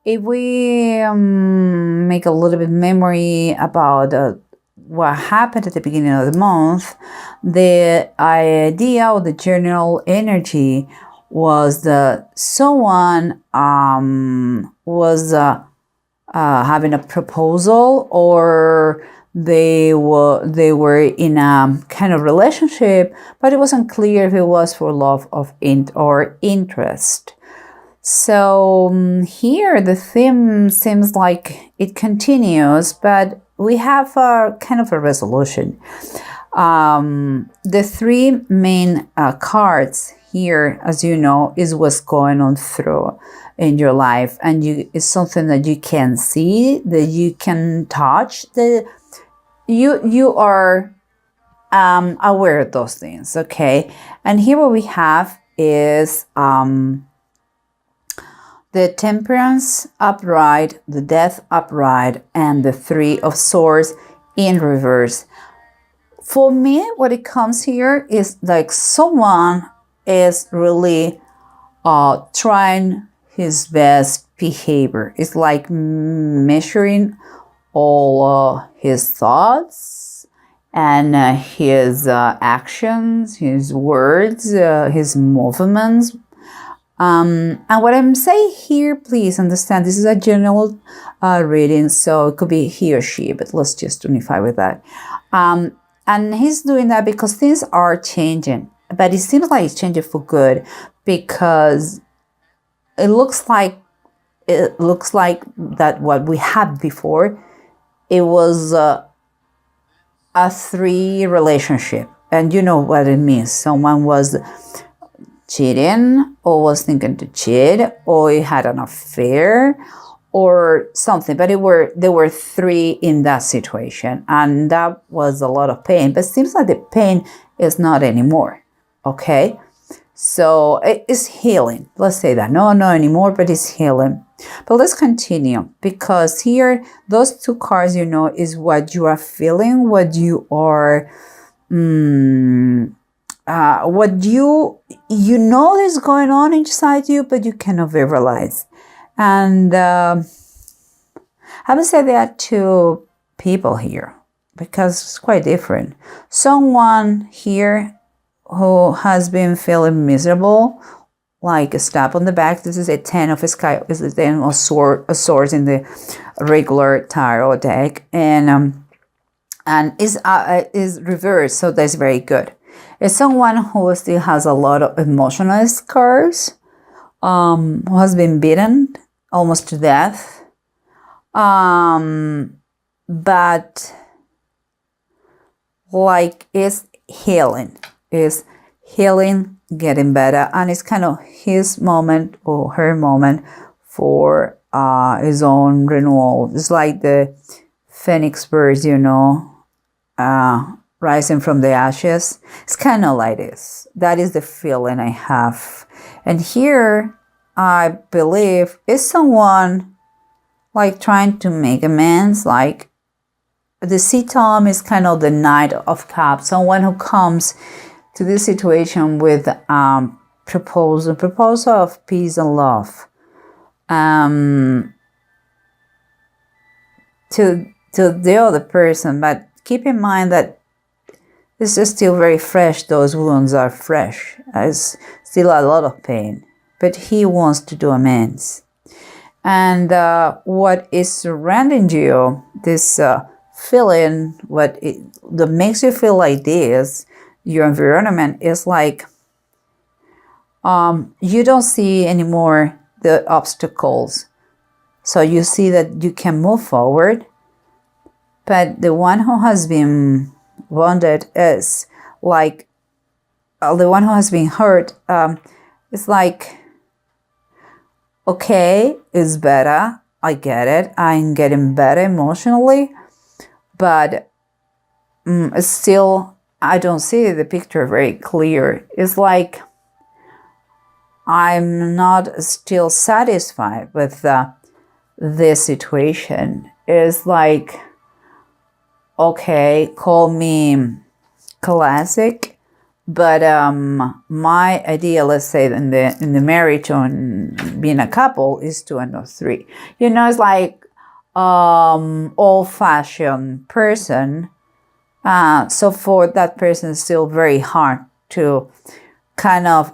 if we make a little bit memory about what happened at the beginning of the month, the idea or the general energy was that someone was having a proposal, or they were in a kind of relationship, but it wasn't clear if it was for love of or interest. So here the theme seems like it continues, but we have a kind of a resolution. The three main cards here, as you know, is what's going on through in your life, and it's something that you can see, that you can touch, that you are aware of those things. Okay, and here what we have is the Temperance upright, the Death upright, and the Three of Swords in reverse. For me, what it comes here is like someone is really trying his best behavior. It's like measuring all his thoughts and his actions, his words, his movements. And what I'm saying here, please understand, this is a general reading, so it could be he or she, but let's just unify with that. And he's doing that because things are changing, but it seems like it's changing for good, because it looks like that what we had before, it was a three relationship, and you know what it means. Someone was cheating, or was thinking to cheat, or he had an affair or something, but there were three in that situation, and that was a lot of pain. But it seems like the pain is not anymore. Okay, so it is healing, let's say that. No anymore, but it's healing. But let's continue, because here those two cards, you know, is what you are feeling, what you are what you know is going on inside you, but you cannot verbalize. And I would say there are two people here, because it's quite different. Someone here who has been feeling miserable, like a stab on the back. This is a 10 of a sky, is a 10 of swords in the regular tarot deck, and is reversed, so that's very good. It's someone who still has a lot of emotional scars, who has been beaten almost to death, but like is healing, getting better, and it's kind of his moment or her moment for his own renewal. It's like the phoenix bird, you know, rising from the ashes. It's kind of like this. That is the feeling I have. And here, I believe, is someone like trying to make amends. Like the C-Tom is kind of the Knight of Cups, someone who comes to this situation with proposal of peace and love to the other person. But keep in mind that this is still very fresh. Those wounds are fresh. There's still a lot of pain, but he wants to do amends. And what is surrounding you, this feeling, that makes you feel like this, your environment is like you don't see anymore the obstacles. So you see that you can move forward, but the one who has been wounded is like the one who has been hurt. It's like, okay, it's better. I get it. I'm getting better emotionally, but still, I don't see the picture very clear. It's like I'm not still satisfied with this situation. It's like, okay, call me classic, But my idea, let's say in the marriage on being a couple, is 2 and not 3. You know, it's like old-fashioned person. So for that person, it's still very hard to kind of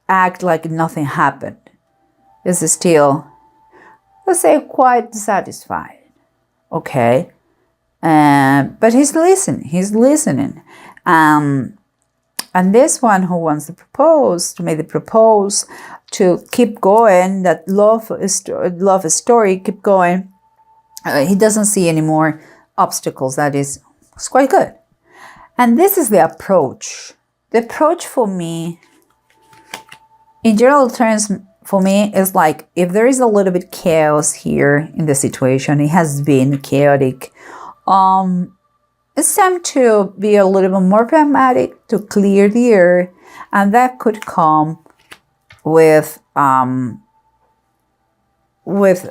act like nothing happened. It's still, let's say, quite satisfied. Okay. But he's listening. And this one who wants to propose, to make the propose, to keep going, that love story, keep going. He doesn't see any more obstacles. It's quite good. And this is the approach. The approach for me, in general terms, for me, is like, if there is a little bit chaos here in the situation, it has been chaotic. It's time to be a little bit more pragmatic, to clear the air, and that could come with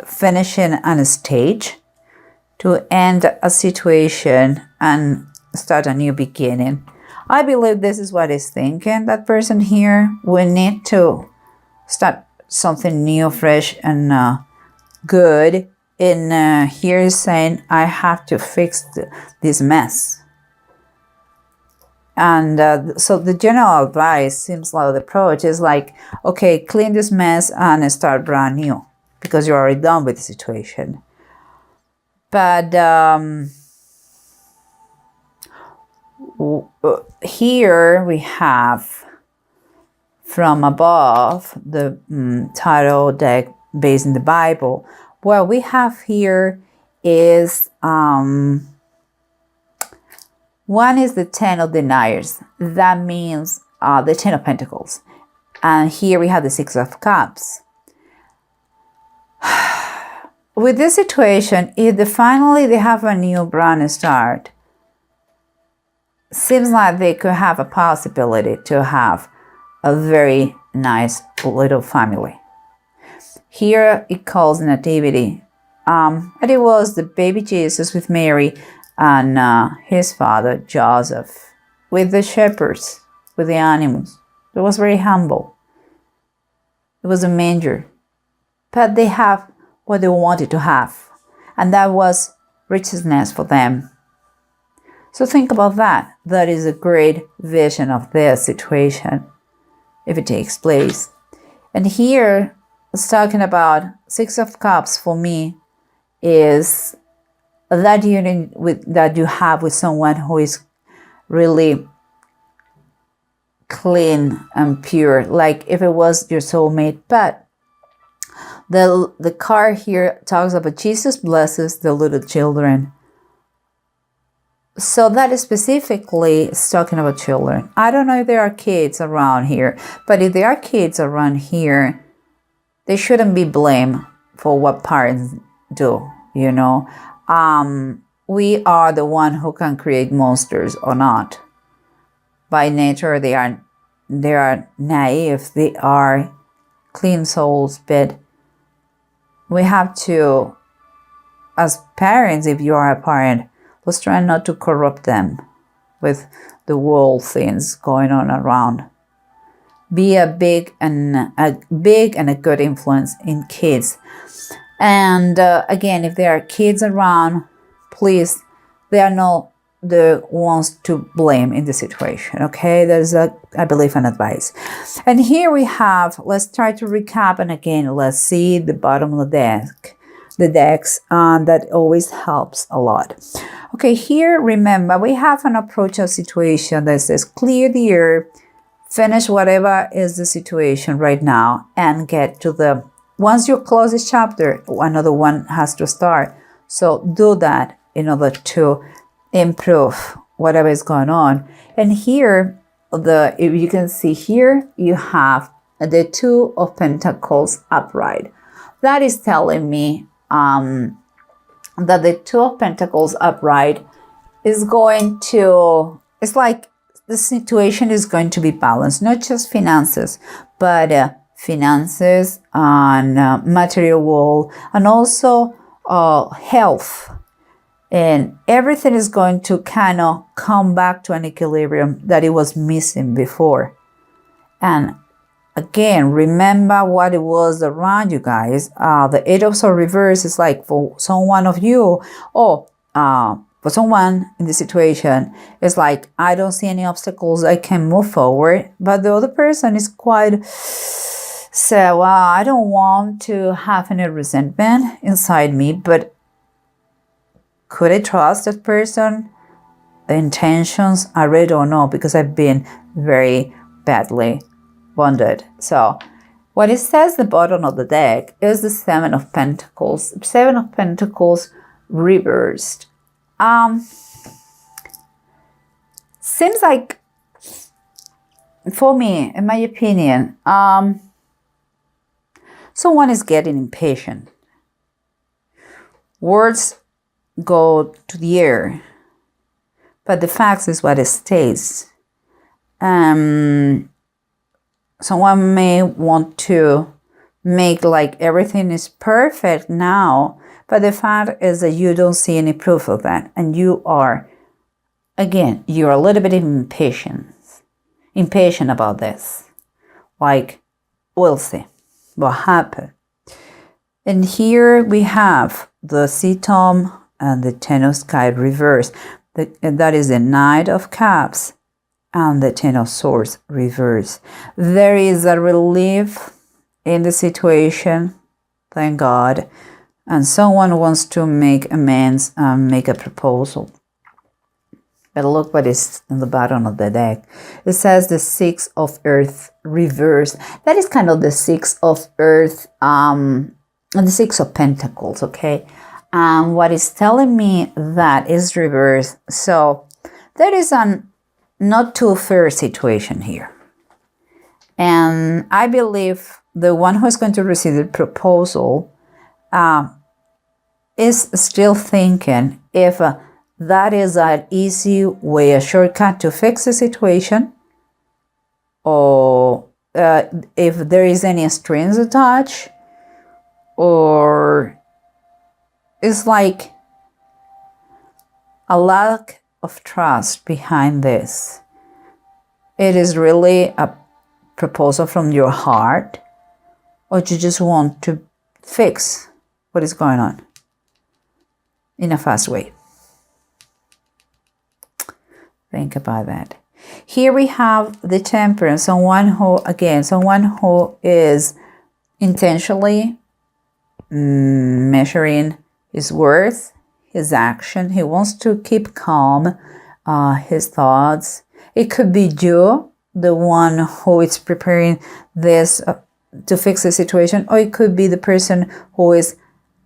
finishing on a stage, to end a situation and start a new beginning. I believe this is what is thinking. That person here will need to start something new, fresh, and good. And here is saying, I have to fix this mess. And so the general advice seems like the approach is like, okay, clean this mess and start brand new, because you're already done with the situation. But here we have from above the tarot deck based in the Bible. What we have here is one is the 10 of deniers. That means the 10 of Pentacles. And here we have the 6 of Cups. With this situation, if finally they have a new brand start, seems like they could have a possibility to have a very nice little family. Here it calls nativity. And it was the baby Jesus with Mary and his father Joseph with the shepherds, with the animals. It was very humble. It was a manger. But they have what they wanted to have. And that was richness for them. So think about that. That is a great vision of their situation, if it takes place. And here, it's talking about 6 of Cups for me is that union that you have with someone who is really clean and pure, like if it was your soulmate. But the card here talks about Jesus blesses the little children. So that is specifically talking about children. I don't know if there are kids around here, but if there are kids around here, they shouldn't be blamed for what parents do, you know. We are the one who can create monsters or not. By nature, they are naive, they are clean souls, but we have to, as parents, if you are a parent, let's try not to corrupt them with the world things going on around. Be a big and a good influence in kids. And again, if there are kids around, please, they are not the ones to blame in the situation. Okay, there's I believe, an advice. And here we have, let's try to recap, and again, let's see the bottom of the decks, that always helps a lot. Okay, here, remember, we have an approach of situation that says clear the air, finish whatever is the situation right now, and get to once you close this chapter, another one has to start. So do that in order to improve whatever is going on. And here, if you can see here, you have the 2 of Pentacles upright. That is telling me that the 2 of Pentacles upright is going to, it's like the situation is going to be balanced, not just finances, but finances and material world, and also health. and everything is going to kind of come back to an equilibrium that it was missing before. And again, remember what it was around you guys. The Eight of Swords reverse is like for someone of you, or for someone in the situation, it's like, I don't see any obstacles, I can move forward. But the other person is quite, so I don't want to have any resentment inside me, but could I trust that person? The intentions, I really don't know, because I've been very badly wounded. So what it says, the bottom of the deck, is the Seven of Pentacles. Seven of Pentacles reversed. Seems like, for me, in my opinion, someone is getting impatient. Words go to the air, but the fact is what it stays. Someone may want to make like everything is perfect now, but the fact is that you don't see any proof of that, and you are, again, you're a little bit impatient about this. Like, we'll see what happened. And here we have the Sea-Tom and the Ten of Sky reverse. That is the Knight of Cups and the Ten of Swords reverse. There is a relief in the situation, thank God, and someone wants to make amends and make a proposal. But look what is in the bottom of the deck. It says the Six of Earth reverse. That is kind of the Six of Earth, and the Six of Pentacles, okay? What is telling me that is reverse. So there is an not too fair situation here. And I believe the one who is going to receive the proposal is still thinking if that is an easy way, a shortcut to fix the situation, or if there is any strings attached, or it's like a lack of trust behind this. It is really a proposal from your heart, or you just want to fix what is going on in a fast way. Think about that. Here we have the Temperance, someone who is intentionally measuring his worth, his action. He wants to keep calm, his thoughts. It could be you, the one who is preparing this to fix the situation, or it could be the person who is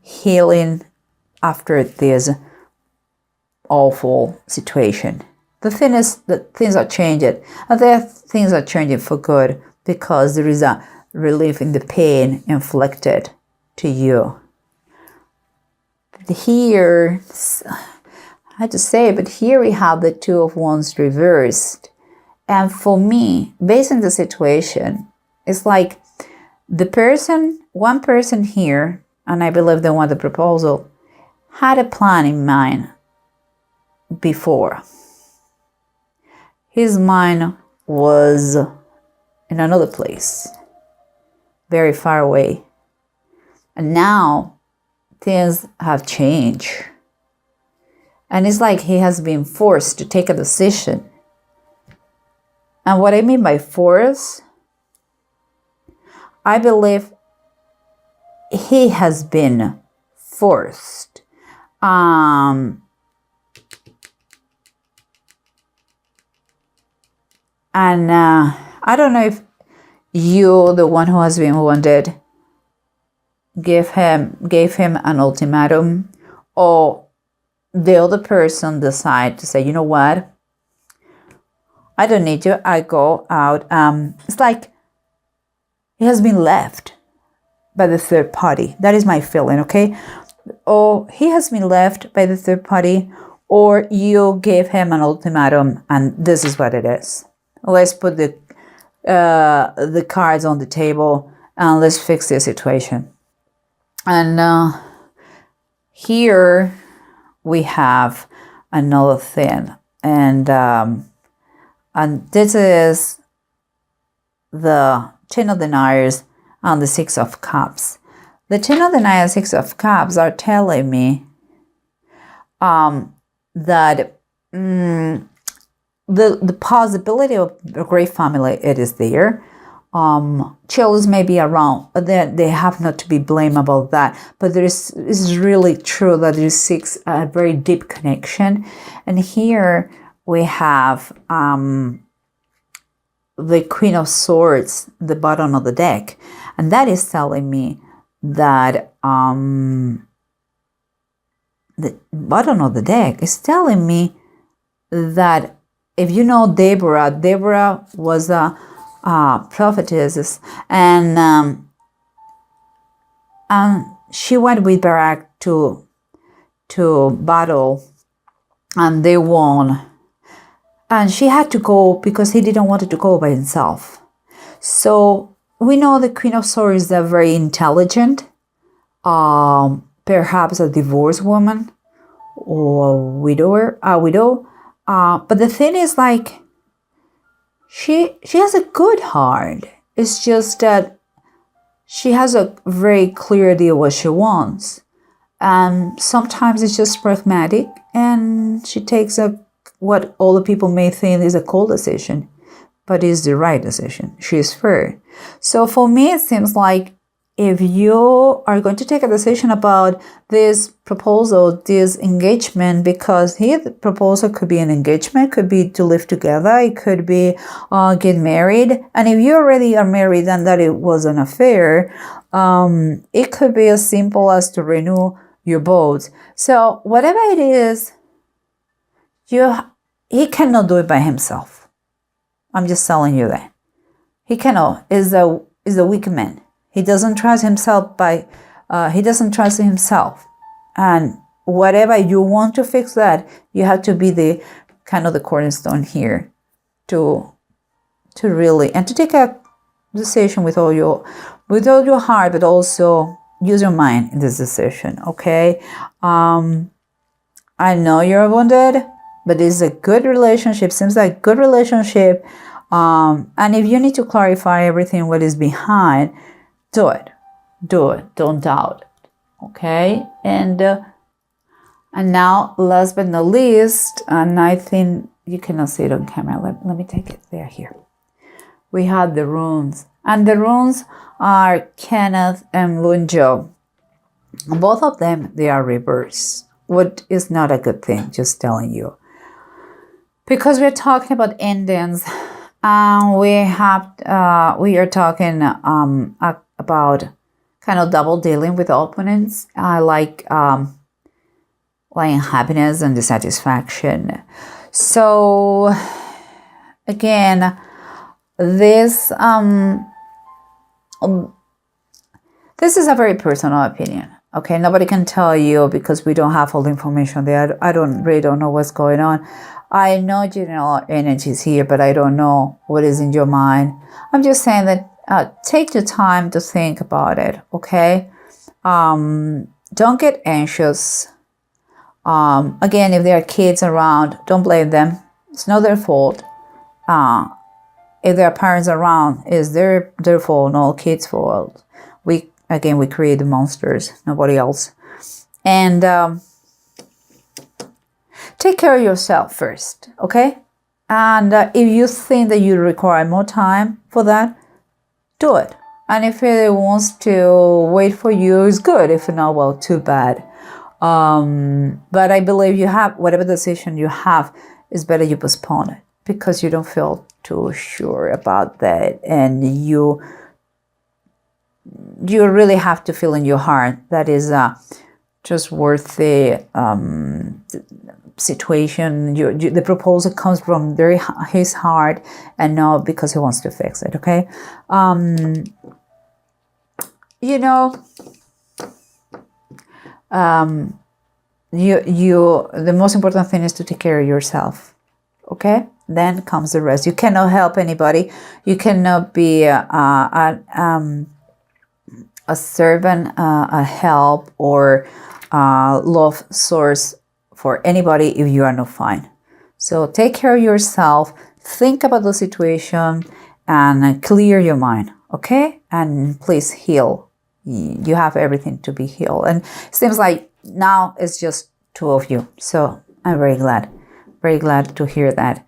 healing after this awful situation. The thing is that things are changing, and things are changing for good, because there is a relief in the pain inflicted to you. But here, I had to say, but here we have the Two of Wands reversed. And for me, based on the situation, it's like one person here, and I believe they want the proposal, had a plan in mind before. His mind was in another place, very far away. And now things have changed. And it's like he has been forced to take a decision. And what I mean by force, I believe he has been forced. And I don't know if you, the one who has been wounded, gave him an ultimatum, or the other person decide to say, you know what, I don't need you, I go out. It's like he has been left by the third party. That is my feeling, okay? Or he has been left by the third party, or you gave him an ultimatum, and this is what it is. Let's put the cards on the table and let's fix the situation. And here we have another thing, and this is the Ten of Deniers and the Six of Cups. The Ten of Deniers, Six of Cups are telling me that the possibility of a great family, it is there. Children may be around, but they have not to be blamed about that. But it's really true that there is a very deep connection. And here we have the Queen of Swords, the bottom of the deck. And that is telling me that the bottom of the deck is telling me that if you know Deborah was a prophetess, and she went with Barak to battle, and they won. And she had to go because he didn't want to go by himself. So we know the Queen of Swords is a very intelligent, perhaps a divorced woman or a widow. But the thing is, like, she has a good heart. It's just that she has a very clear idea what she wants. And sometimes it's just pragmatic, and she takes what all the people may think is a cold decision, but is the right decision. She is fair. So for me, it seems like if you are going to take a decision about this proposal, this engagement, because here the proposal could be an engagement, could be to live together, it could be get married. And if you already are married and that it was an affair, it could be as simple as to renew your vows. So whatever it is, he cannot do it by himself. I'm just telling you that. He cannot. Is a weak man. He doesn't trust himself he doesn't trust himself. And whatever you want to fix that, you have to be the kind of the cornerstone here to really, and to take a decision with all your heart, but also use your mind in this decision, okay? I know you're wounded, but it's a good relationship, seems like a good relationship. And if you need to clarify everything, what is behind, do it, don't doubt it, okay? And now, last but not least, and I think you cannot see it on camera, let me take it there, here. We have the runes, and the runes are Kenneth and Lunjo. Both of them, they are reversed, what is not a good thing, just telling you. Because we're talking about endings, we are talking about kind of double dealing with opponents, like happiness and dissatisfaction. So again, this is a very personal opinion. Okay, nobody can tell you because we don't have all the information there. I really don't know what's going on. I know general energies here, but I don't know what is in your mind. I'm just saying that take the time to think about it, okay? Don't get anxious. Again, if there are kids around, don't blame them. It's not their fault. If there are parents around, it's their fault, no kids' fault. We create the monsters, nobody else. And take care of yourself first, okay? And if you think that you require more time for that, do it. And if it wants to wait for you, it's good. If not, well, too bad. But I believe you have, whatever decision you have, it's better you postpone it because you don't feel too sure about that. And you really have to feel in your heart that is just worth the situation. The proposal comes from his heart and not because he wants to fix it, okay? The most important thing is to take care of yourself, okay? Then comes the rest. You cannot help anybody. You cannot be a servant, a help, or love source for anybody if you are not fine. So take care of yourself, think about the situation, and clear your mind, okay? And please heal. You have everything to be healed. And it seems like now it's just two of you. So I'm very glad to hear that.